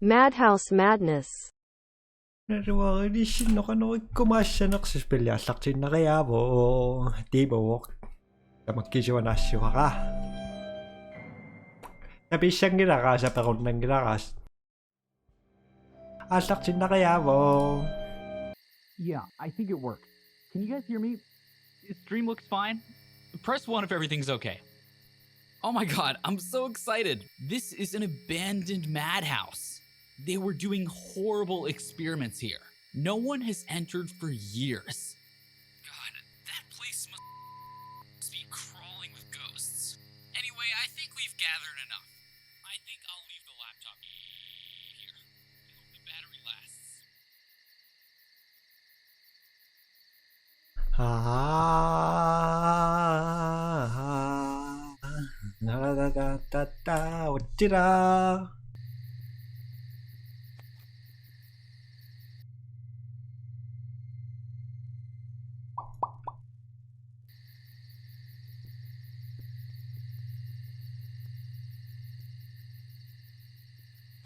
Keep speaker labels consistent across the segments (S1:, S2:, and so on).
S1: Madhouse Madness.
S2: Yeah, I think it worked. Can you guys hear me?
S3: Stream looks fine. Press 1 if everything's okay. Oh my god, I'm so excited. This is an abandoned madhouse. They were doing horrible experiments here. No one has entered for years. God, that place must be crawling with ghosts. Anyway, I think we've gathered enough. I think I'll leave the laptop here. I hope the battery lasts.
S4: 어찌라.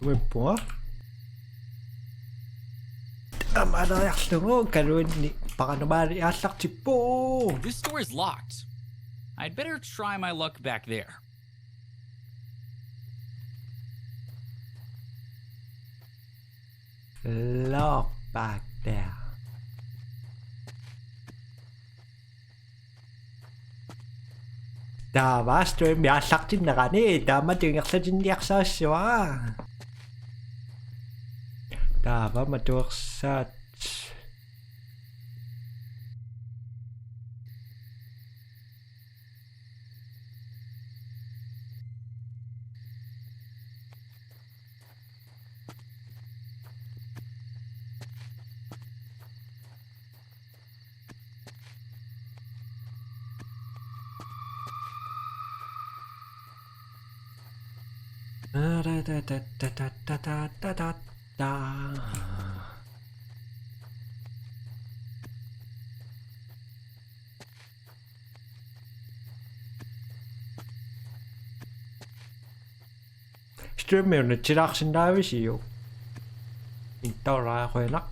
S4: 왜 뭐야? 말아 약속은 가루니 바가는 말이 약속지 뽀.
S3: This door is locked. I'd better try my luck back there.
S4: Lock back there. Da warst du im Jahrschlag in der Rani, da man den Jahrschlag in der Jahrschlag. Da war man durchsatz. Streamen 지락 신다위시요. 인터라 회낙.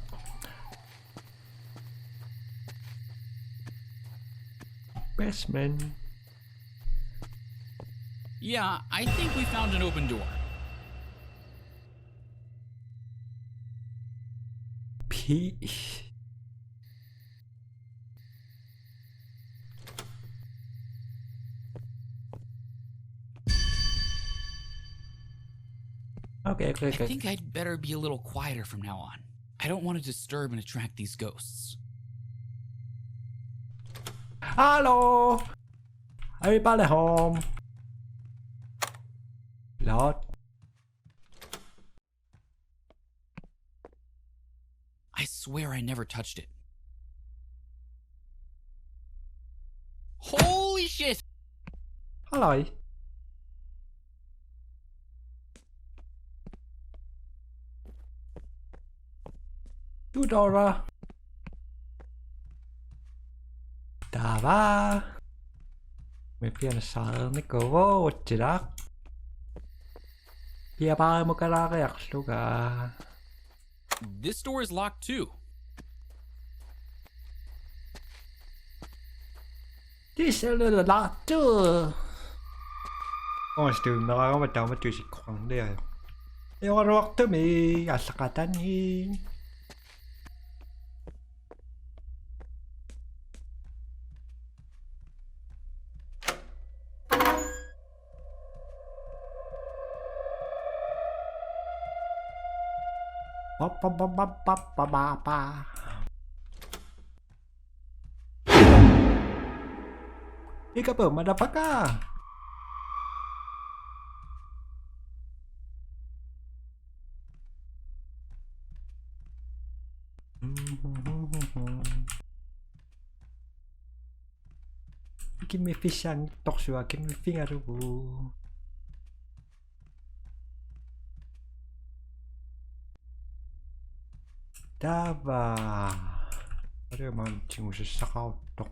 S4: Basement.
S3: Yeah, I think we found an open door.
S4: P. Okay.
S3: I think I'd better be a little quieter from now on. I don't want to disturb and attract these ghosts.
S4: Hello. Everybody home. Lord.
S3: I swear I never touched it. Holy shit!
S4: Hello. Dora. Dava. Mấy phía là sợ nó cổ vô chỉ đó. Phía ba một cái đó cái ạc luôn cả.
S3: This door is locked too.
S4: This is a lot too. Ôi, đừng nói mà cháu mà chịu xịt khoảng đây à. Yêu con rock to me, à sạc cả tan hi. Ba. Đi cái bờ mà đập phát à. Give me fish and talk to you. Give me finger. Dava. 어려만 친구를 싸가오 또.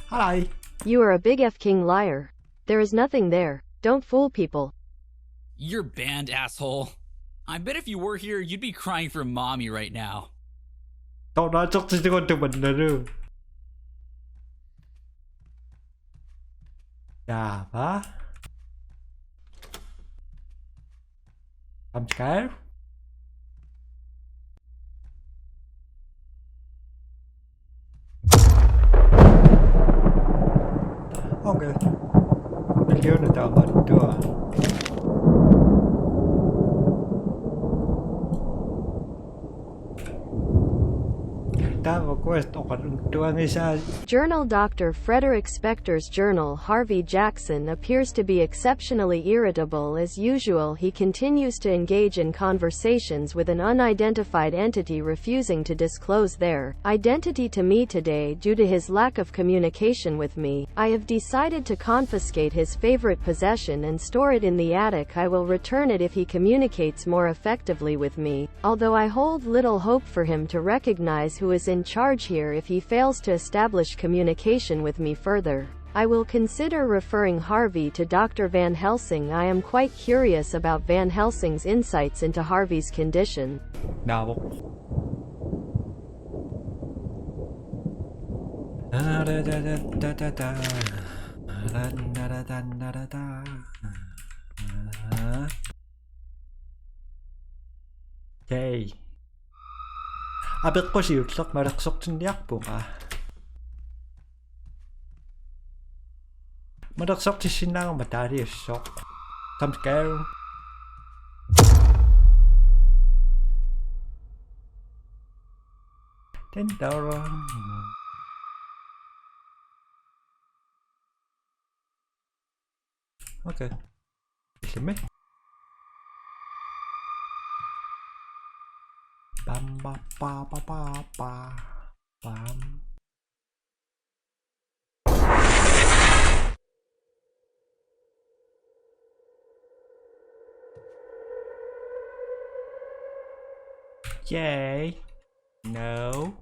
S4: 하라이.
S1: You are a big F-king liar. There is nothing there. Don't fool people.
S3: You're banned, asshole. I bet if you were here, you'd be crying for mommy right now.
S4: Tao nói chắc chỉ có tụi mình là được. Dạ hả? I'm scared. Okay. Million tao bật chưa?
S1: Journal Dr. Frederick Spector's journal. Harvey Jackson appears to be exceptionally irritable as usual. He continues to engage in conversations with an unidentified entity, refusing to disclose their identity to me today due to his lack of communication with me. I have decided to confiscate his favorite possession and store it in the attic. I will return it if he communicates more effectively with me, although I hold little hope for him to recognize who is in charge here if he fails to establish communication with me further. I will consider referring Harvey to Dr. Van Helsing. I am quite curious about Van Helsing's insights into Harvey's condition.
S4: Nào. Okay. Abekko siutlak maraksok tindiak po ka. Maraksok tisinang matari sok. I'm scared. $10. Okay. Listen me. Bam ba ba ba ba ba bam. Yay. No.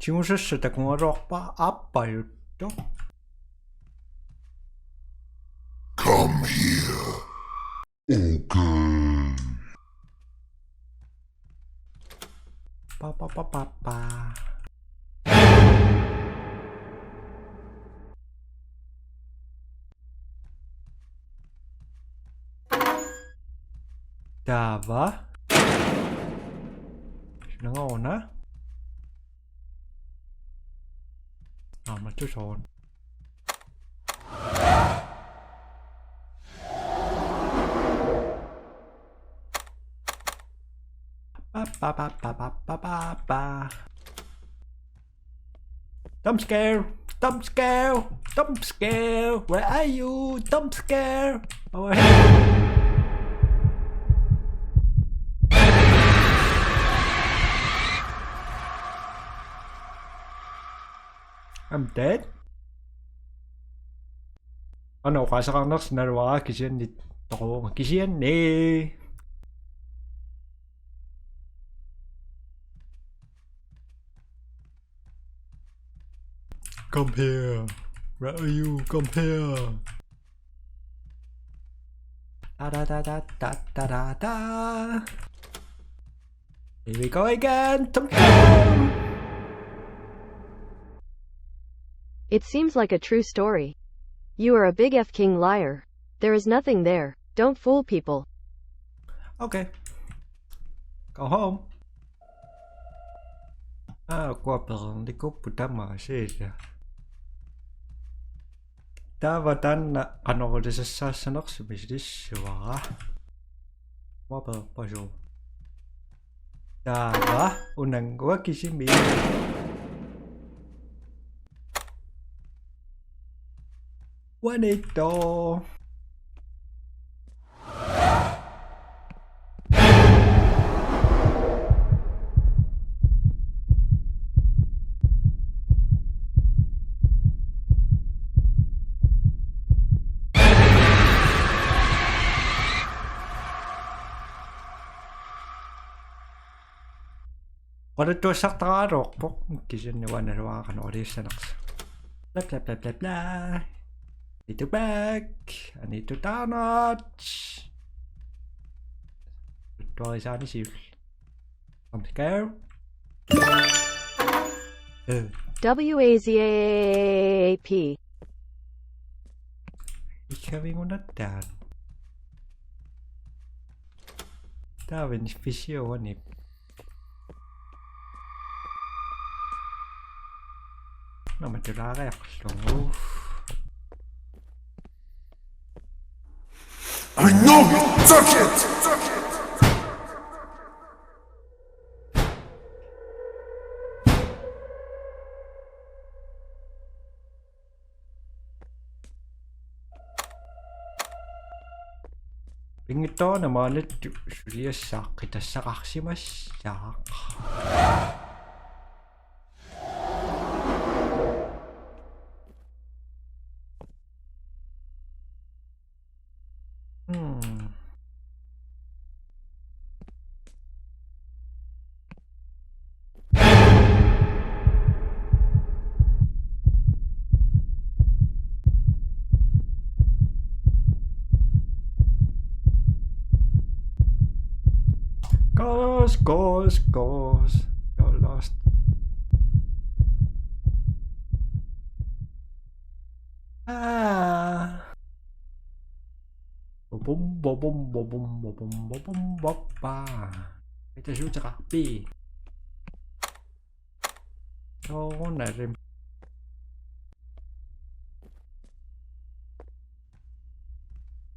S4: 지금서 такого роба апают.
S5: Come here. Okay.
S4: Ba ba ba ba ba. Dawa. Naona. Mà chú sồn. Ba ba ba ba ba ba ba ba. Dump scare, dump scare, dump scare. Where are you? Dump scare. Over here. I'm dead. Ano kasi kang naks narwa kisiyan ni toko kisiyan ni. Come here. Where are you? Come here. Da da da da da da da da. Here we go again.
S1: It seems like a true story. You are a big F-king liar. There is nothing there. Don't fool people.
S4: Okay. Go home. Qua bờ đi cúp puta mà xí ra. Ta và tan ano ko sa sanok sa business wa. Qua bờ bao giờ. Ta ba unang wa kisimi. Juanito. Olet tuossa taarokpo. Kysyn vain ruokan odissanaks. Blah blah blah blah blah. Need to back. I need to donuts. Rồi sao nó xìu. Không thể kéo.
S1: WAZAAP.
S4: Ich habe ihn untertan. Da bin ich Visionen. No mä tullaan reaktoon.
S5: I know you took it!
S4: Pingito naman nyt syliössäkin tässä kaksimassa. Goes. You're lost. Kita shoot rapi. Oh, narim.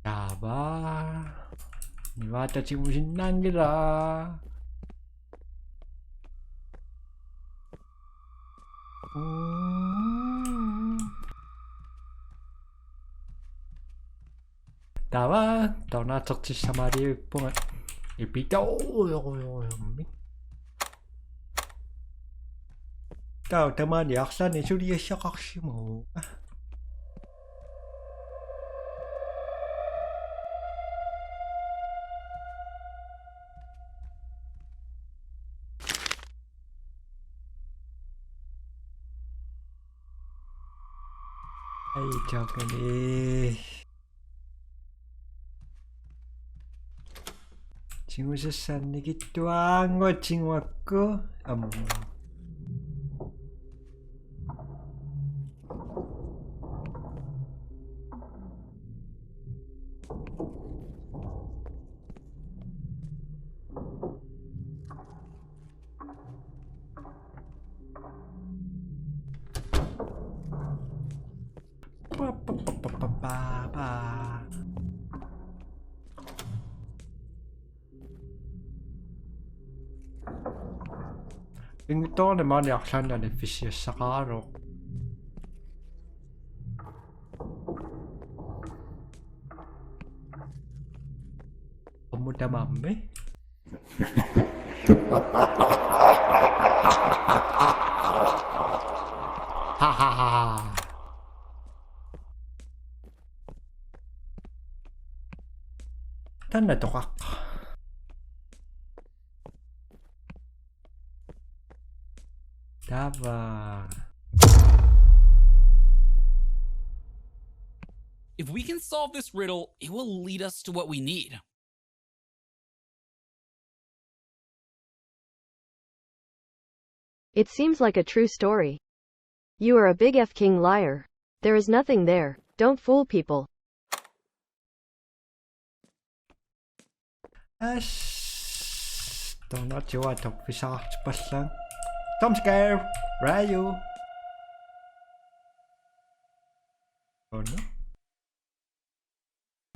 S4: Yaba. Niwata chimushin nangira. Dawa, tao 적지 사마리 뽕 일비도 tao teman yaksan itu dia syakak simu. Ay, jangan deh. 친구 세상이기도 한거 친구 왔고 빠빠빠빠빠빠 Ito naman yaksan na nefisya sa karo. Pemuda mame. Hahaha. Tan na tokak. Dava.
S3: If we can solve this riddle, it will lead us to what we need.
S1: It seems like a true story. You are a big F-king liar. There is nothing there. Don't fool people.
S4: Don't not you want to be soft, but Tom scare, Ryu. Oh no.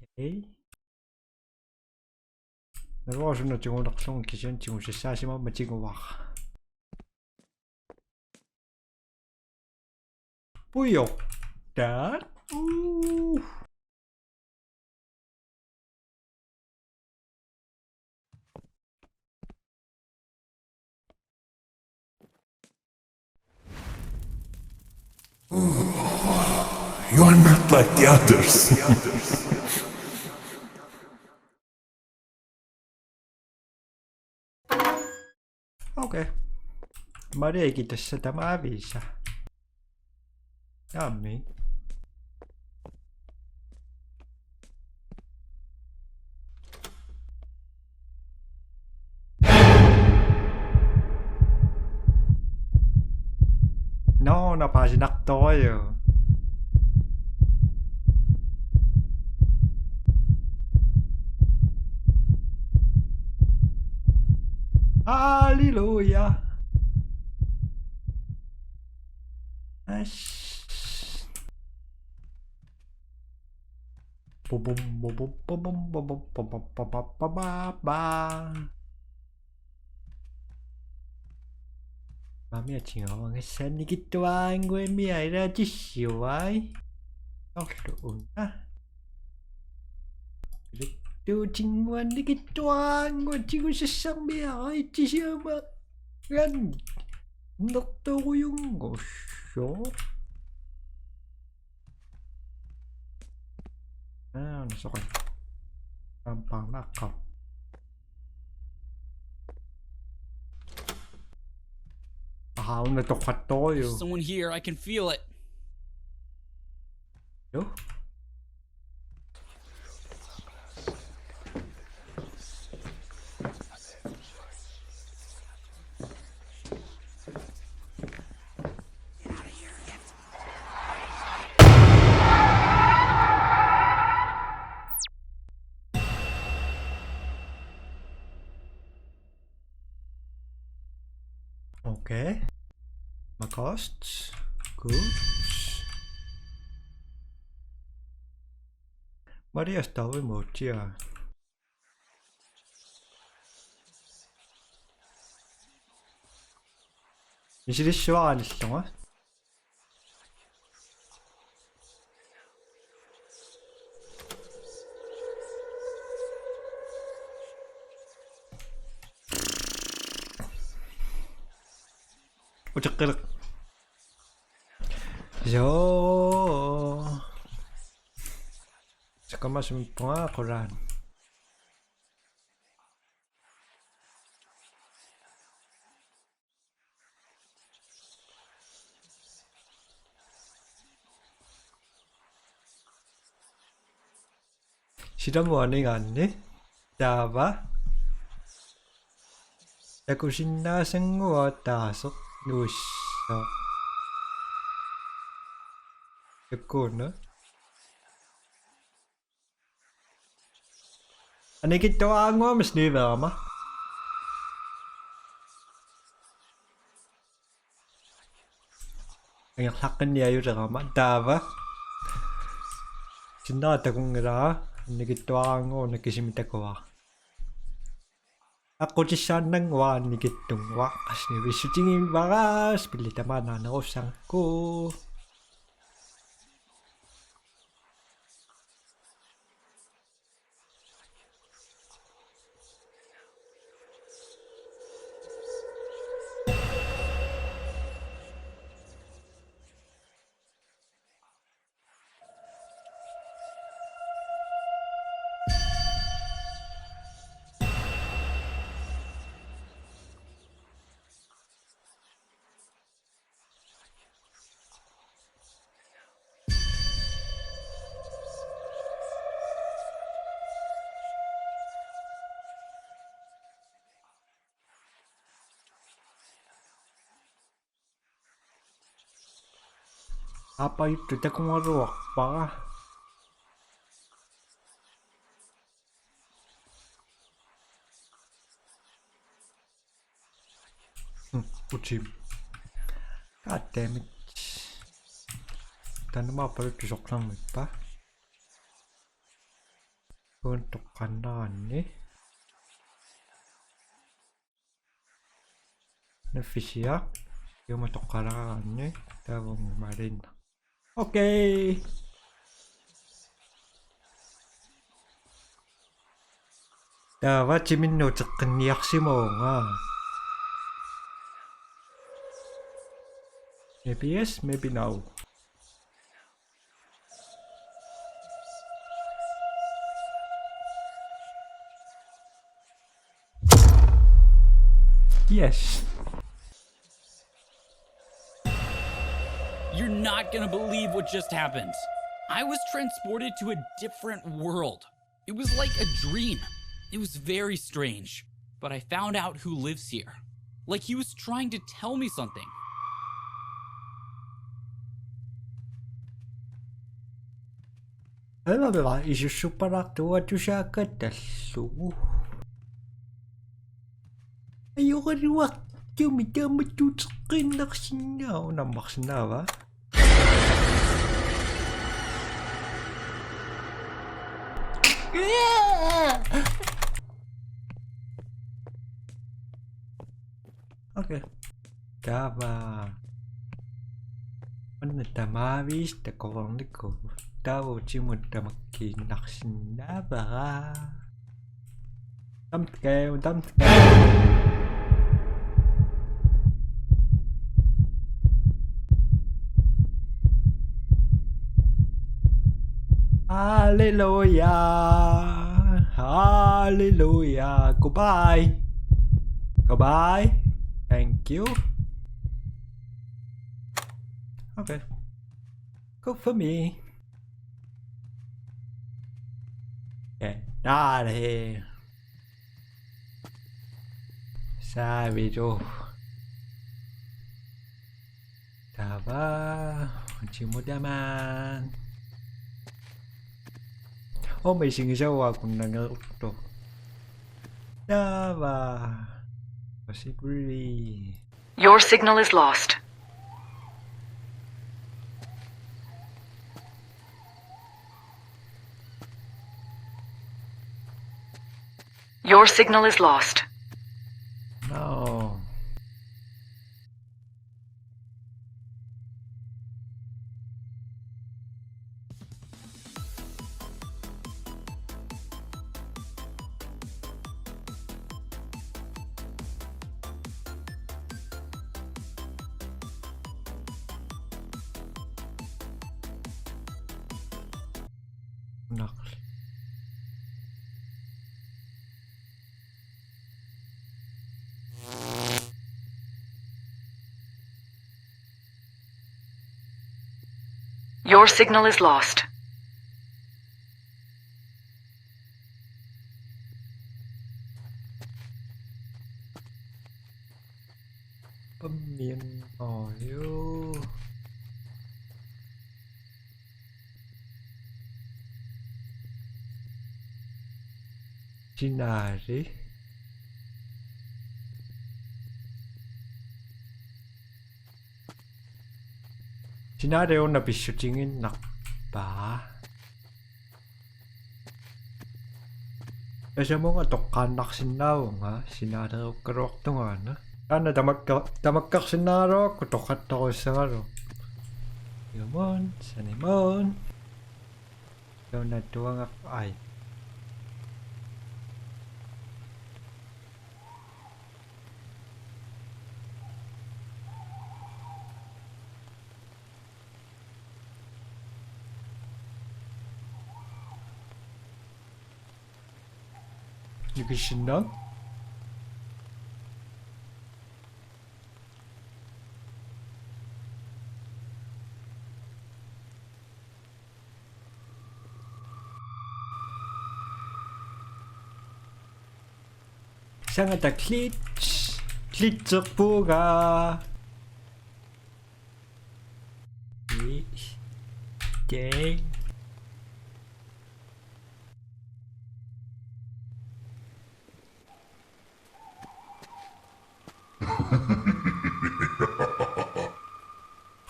S4: Okay. Naroon na yung naksong kisyon yung sasasi mo machigawak. Puyo. Dad. Ooh.
S5: You are not like the others.
S4: Okay. Mariakin tässä tämä viisa. Jammi. No, nappääsin naktoon jo. Halleluja. Bum bum bum bum bum bum bum bum bum bum bum bum bum bum. Mamma chỉ ngon cái sen đi cái toan của em mày ra chứ xỉu ấy. Nó đủ á. Tôi chính quan đi cái toan của chị cũng sẽ sang mày ấy chứ sao mà gan nó tôi yung ngủ số. Nó sao vậy? Gampang nakap. O늘 또 갔어요.
S3: There's someone here. I can feel it.
S4: 요? Okay. My costs. Good. Maria stava in motia. 이실이 쉬워 안 있어? 어쩌끄륵 요 잠깐만 좀 봐 고란 실험 원행 안니? 나봐 자꾸 신나 생각 다섯 누웠어 됐구나 anh ấy cái cho ăn quá mà đi vào mà anh học cái gì vậy rồi mà ta va 진짜 takungira anh ấy cái cho ăn quá nó cái gì mình ta qua ako chỉ sang nang wa ni cái tung wa as ni vi shooting bagas pilih teman na usang ko apa itu tak ngaruh apa ucim god damn it dan apa itu soklang apa untuk kanan nih nefisia yung masuk kanan nih tawang marin okay dapat cimin ucap kenyak si monga maybe yes maybe no yes
S3: You're not gonna believe what just happened. I was transported to a different world. It was like a dream. It was very strange, but I found out who lives here. Like he was trying to tell me something.
S4: Vabbè, i superato a giusacatallo. Ayoko riwak. Dami tutsakin naksinyaw. Namaksinava. Okay. Tava. Ano tamavis ta ko. Tao chimut tamaki naksinava. Damtkay. Hallelujah. Hallelujah. Goodbye. Thank you. Okay. Good for me. Get out of here. Savage. Tava. Chimudaman. May singisawa akong nangaruto. Tava. Possibly.
S6: Your signal is lost. Your signal is lost.
S4: No. Knuckles.
S6: Your signal is lost.
S4: Miền Ổi. Ginari. Ginari on napissutingin nakba. Kasi mo nga tokkanak sinaw nga sinaro karok to nga na. Ano damakak sinaro ko tokat to sinaro. Yumon, sanimon. Yo na tuwang ay. Division. Sangat tak klitser pura. Okay.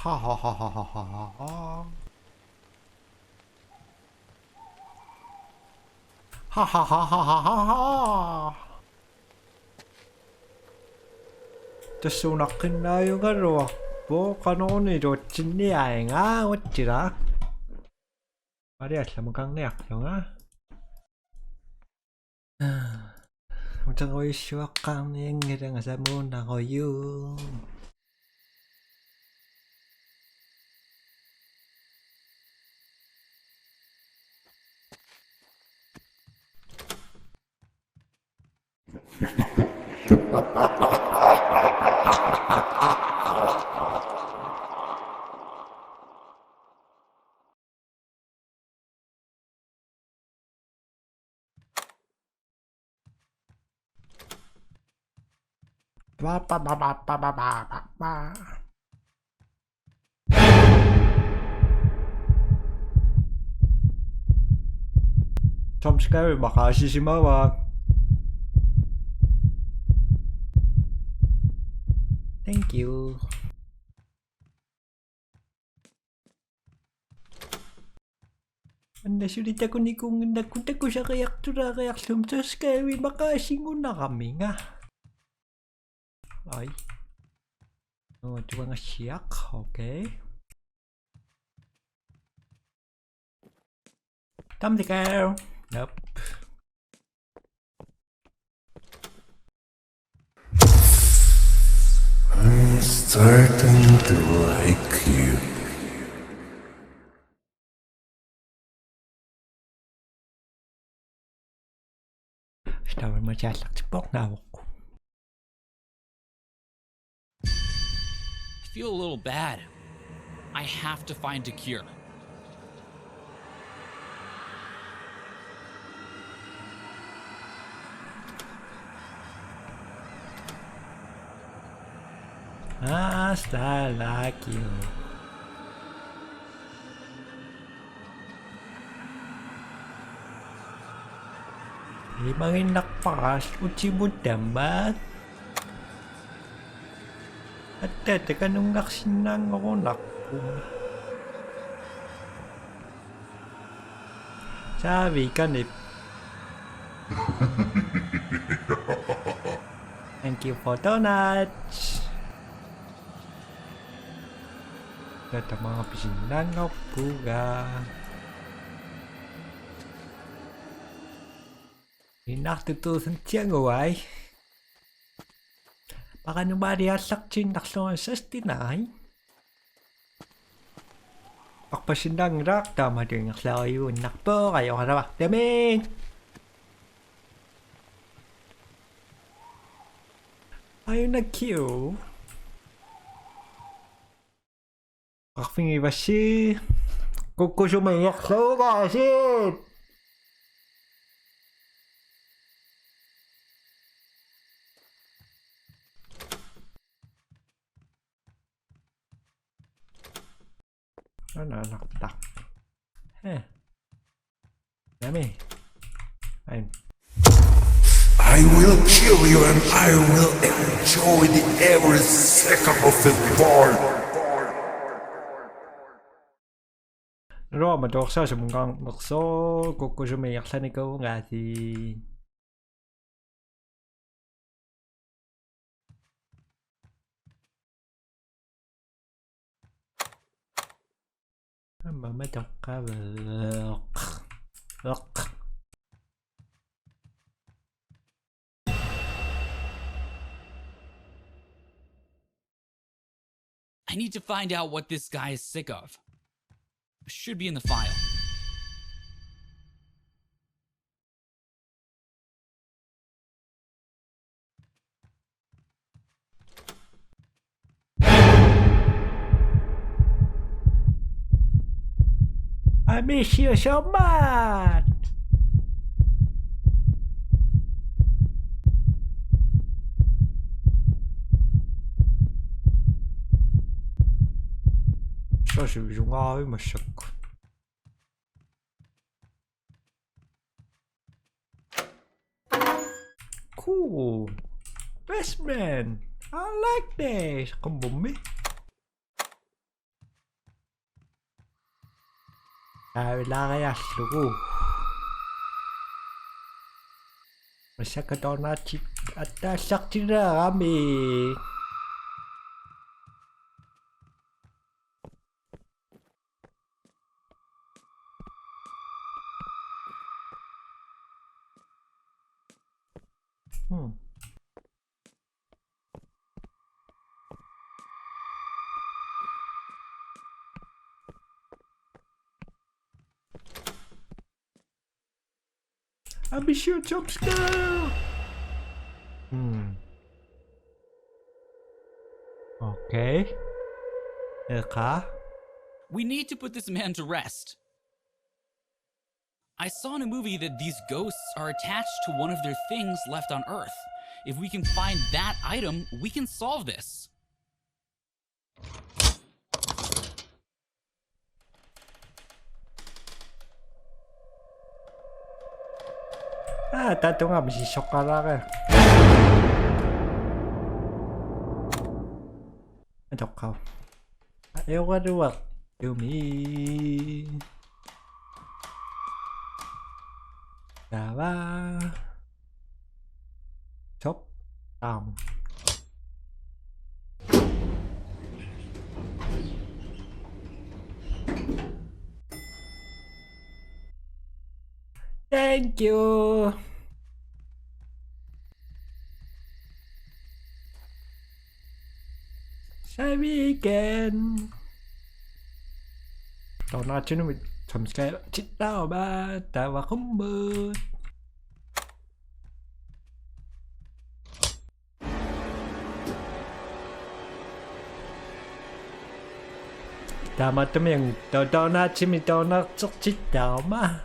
S4: Ha ha ha ha ha ha ha. Ha ha ha ha ha ha ha. Tasunakin na yung ano. Po, kanon ito. Chiniyay nga. What tira? Parehas lang kang niyak yung nga. Macam ko isyuakan yung ngirang sa muna ko yun. Jump scare, makasi si Mama. Thank you. Nasulit ako ni kung nagpunta ko sa reaktor sa Skyway, makasingon na kami nga. Ay. Oh, ito nga siyak, okay. Time to go. Nope.
S5: I'm starting to like you.
S4: Stałem maciaslak z bok na oko.
S3: I feel a little bad. I have to find a cure.
S4: Hasta like you. Ibangin nakpakas, uci mo damat. At teka nung naksinang ako nakpo. Sabi ka ni. Thank you for donuts. Ito mga pisinang ako ga. Naktutusan siya ngaway. Baka numari asak chin nakson sa stinay. Pakpasinang rak tama din naklaw yun. Nakpo kayo karawak daming. Ayun nag-cue. Kakfing iba si. Kukusumayak sa ugasit. Ano naktak? Dami. Ayun.
S5: I will kill you and I will enjoy the every second of it born.
S4: Rồi mà đọc sao một con một số cô cho mình sang đi câu ngà thì mà mới đọc cá vợt.
S3: I need to find out what this guy is sick of. Should be in the file.
S4: I miss you so much. Sao sử dụng ai mà sực. Cool. Best man. I like this. Không bụng ấy. Kailangan lugo. Masakit na at sakti na kami. I'll be sure jump scare. Okay.
S3: We need to put this man to rest. I saw in a movie that these ghosts are attached to one of their things left on Earth. If we can find that item, we can solve this.
S4: Tato nga masisokara ka. Antok ka. Ayaw ka duwak. Yumi. Dawa. Chop. Down. Thank you. Sa weekend. Tao nói chứ nó bị thầm cái chết tao ba tao và không mơ. Tao mà tụi mình tao nói chứ mình tao nói chắc chết tao mà.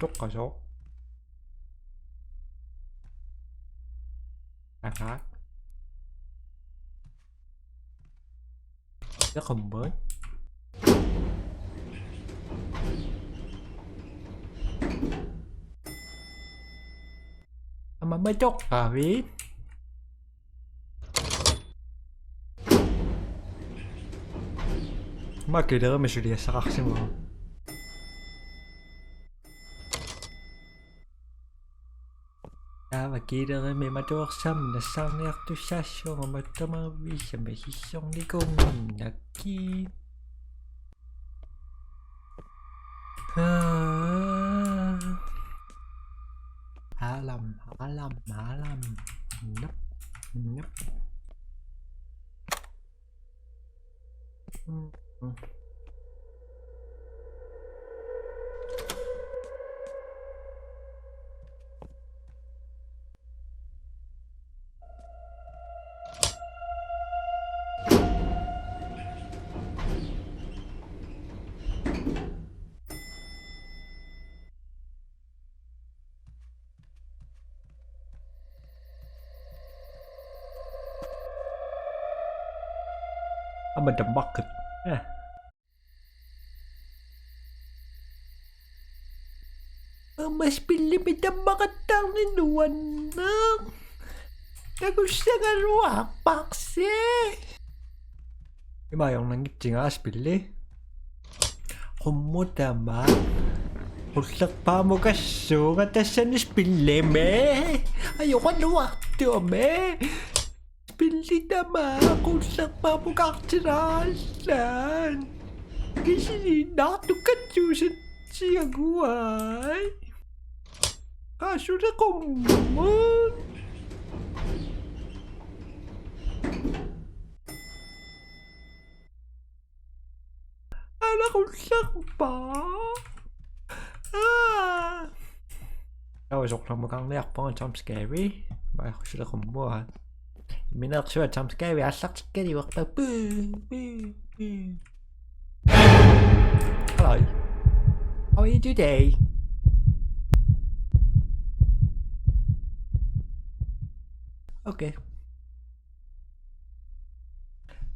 S4: Tốt cả số. Hát. Rất không mới. Mà mới chốt à biết. ما كده مش اللي يسرح سمو. Và kia đó mẹ mà cho xăm là sao nè tôi xa xôi mà tôi mà vì sao mẹ khi xong đi con mình là kia. Há lầm nấp I'm in the bucket. Yeah. Mas pilimit ang makatang ninuan ng nagusto nga ruwak paksi. Ima yung nangit nga aspili. Kumuta ma. Ulak pa mo kaso nga tasan ispili me. Ayoko ruwak to me. Ispili naman kung saan pa mo kakiralan. Kasi natukat yun siya guay. Kaso na kumun. Anak ko sak pa. That was all I'm going to leave jump scary. But I should have come more. Mình not sure jump scary. I suck scary work. Hello. How are you today? Okay.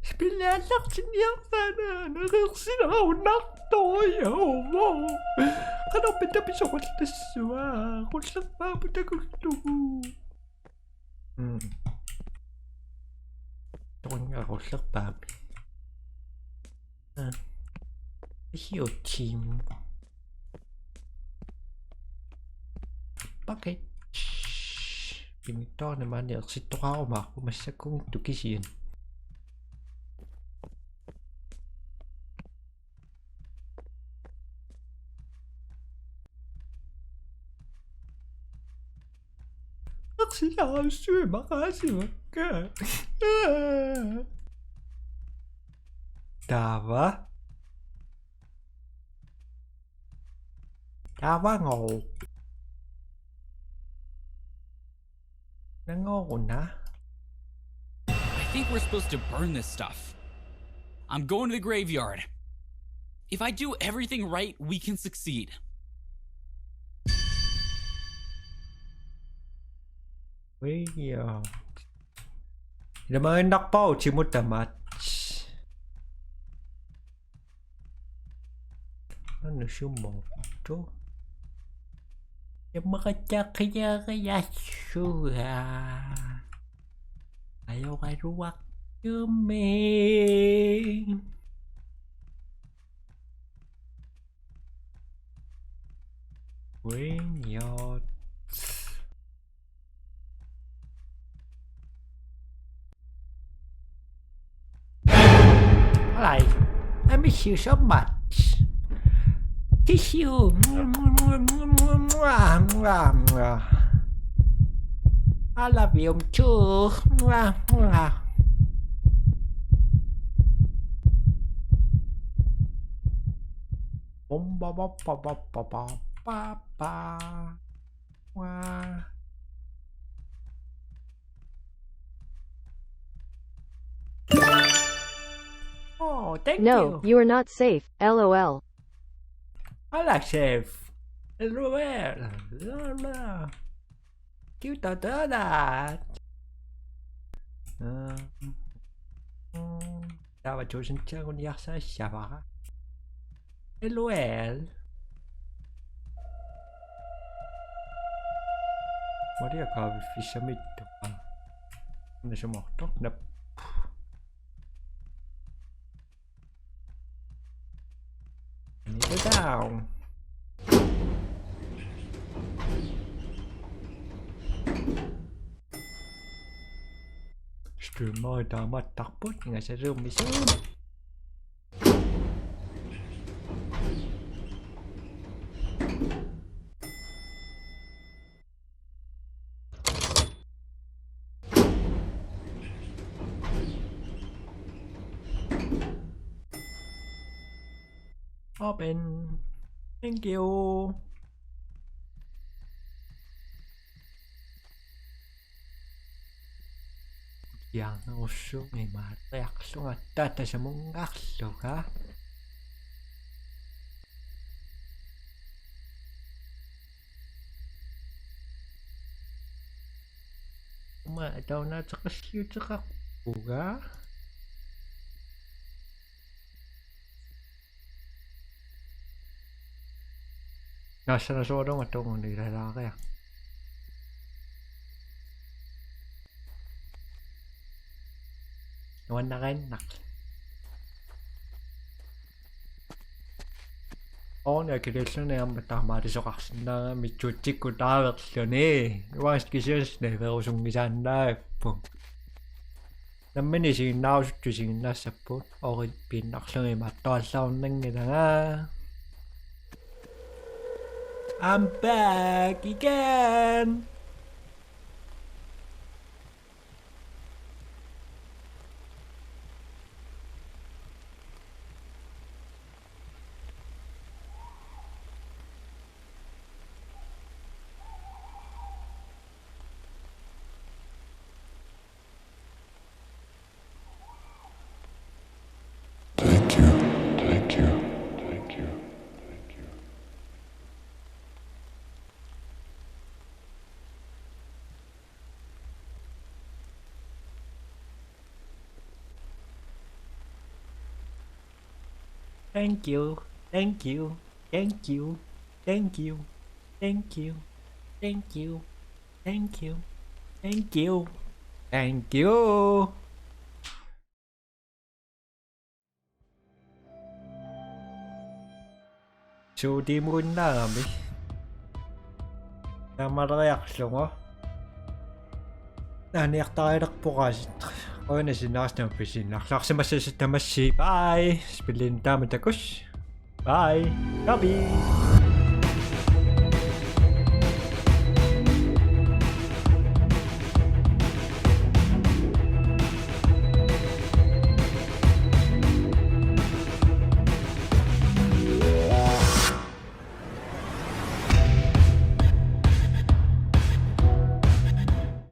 S4: Spillet significant reaksjoner nattøy over. Kan oppe til episode dessverre. Hold bare på det kultur. Tror hold bare. Hiểu chim. Okay. Pinto naman yung sitwao mako masakong tukisin. Makasih makasih maka. Dawa. Dawa ngầu. I
S3: think we're supposed to burn this stuff. I'm going to the graveyard. If I do everything right, we can succeed. 。 . 。 。 。 。 。 。 . 。 . 。 . 。 。 . 。 . 。 . 。 . 。 . 。 . 。 . 。 . 。 . 。 . 。 . 。 。 . 。 . 。
S4: Dawa. Dawa ngầu. Nango na. If I do everything right, we can succeed. Via. Naman nakpao chimutamat. Ano sumo to? Yung makachakaya suha. Ayaw kay ruwak yuming. Winyot. Alright, I miss you so much. Kiss you. I love you too. Bum ba ba ba ba ba ba ba ba. Oh, thank
S1: No,
S4: you.
S1: you are not safe. LOL.
S4: I like safe. LOL. You don't do that. Давай 조심차고 약사 샤바. LOL. Maria 가비 피셔미트. 근데 좀 먹도? 나. Go down. Streamer đã mất tóc bút ngày sẽ rung bị sớm. Open. Thank you. Yang usung ni matek sungat tata semungak suka. Ma daw na tsaka siyo tsaka buga. Nasa na sodo matong hindi lalaki ah. Nawan na kain nak. Oon kirisyon na yung matamari sa kaksin na may chuchik ko tawag yun eh. Iwas kisiyos na pero usong gisan na po. Naman eh sinaw sa chusing nasa po. Okay pinaksan eh matasaw nang nila nga. I'm back again.
S5: Thank you, thank you, thank you, thank you.
S4: Thank you, thank you, thank you, thank you, thank you, thank you, thank you, thank you, thank you. So di mo na kami. Namarareaksyon ko. Naniyak tayo po kasi. O na sinakas na opisina. Klaksa masasita masi. Bye! Spilin tama takos. Bye! Gabi!